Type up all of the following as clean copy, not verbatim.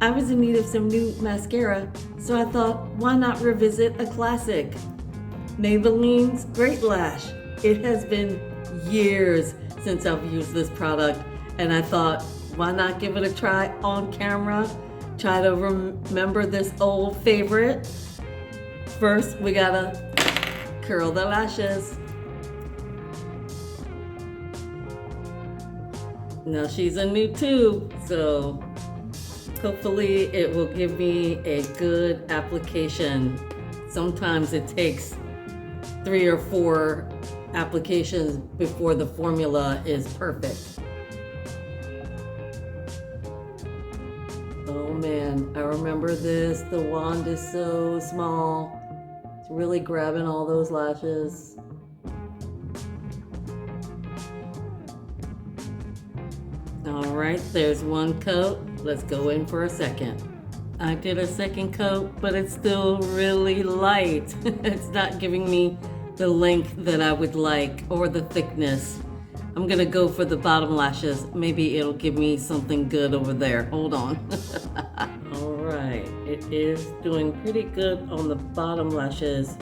I was in need of some new mascara, so I thought, why not revisit a classic? Maybelline's Great Lash. It has been years since I've used this product, and I thought, why not give it a try on camera? Try to remember this old favorite. First, we gotta curl the lashes. Now she's a new tube, so hopefully it will give me a good application. Sometimes it takes 3 or 4 applications before the formula is perfect. Oh man, I remember this. The wand is so small. It's really grabbing all those lashes. All right, there's one coat. Let's go in for a second. I did a second coat, but it's still really light. It's not giving me the length that I would like or the thickness. I'm gonna go for the bottom lashes. Maybe it'll give me something good over there. Hold on. All right, it is doing pretty good on the bottom lashes,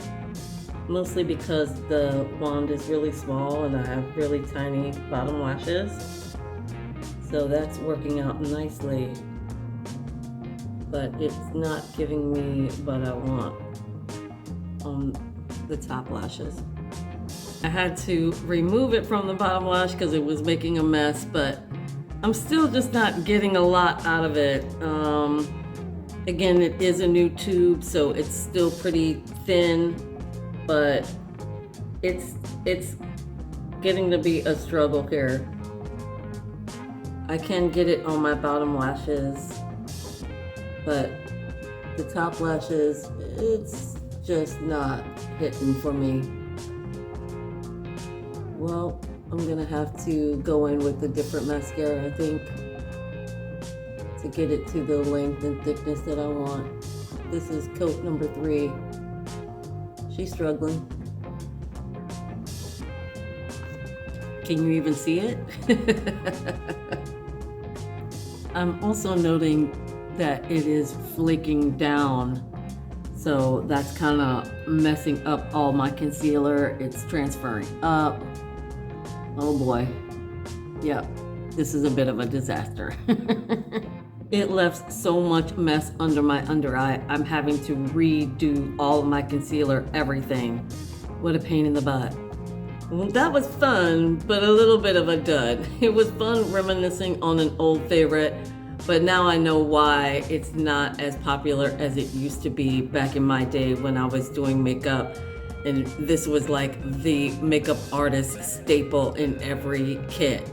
mostly because the wand is really small and I have really tiny bottom lashes. So that's working out nicely, but it's not giving me what I want on the top lashes. I had to remove it from the bottom lash because it was making a mess, but I'm still just not getting a lot out of it. Again, it is a new tube, so it's still pretty thin, but it's getting to be a struggle here. I can get it on my bottom lashes, but the top lashes, it's just not hitting for me. Well, I'm gonna have to go in with a different mascara, I think, to get it to the length and thickness that I want. This is coat number 3. She's struggling. Can you even see it? I'm also noting that it is flaking down, so that's kind of messing up all my concealer. It's transferring up. Oh boy. Yep, this is a bit of a disaster. It left so much mess under my under eye. I'm having to redo all of my concealer, everything. What a pain in the butt. Well, that was fun, but a little bit of a dud. It was fun reminiscing on an old favorite, but now I know why it's not as popular as it used to be back in my day when I was doing makeup. And this was like the makeup artist staple in every kit.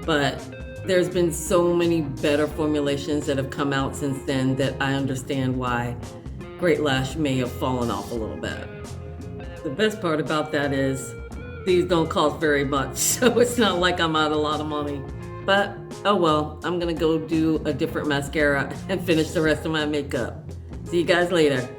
But there's been so many better formulations that have come out since then that I understand why Great Lash may have fallen off a little bit. The best part about that is these don't cost very much, so it's not like I'm out a lot of money. But, oh well, I'm gonna go do a different mascara and finish the rest of my makeup. See you guys later.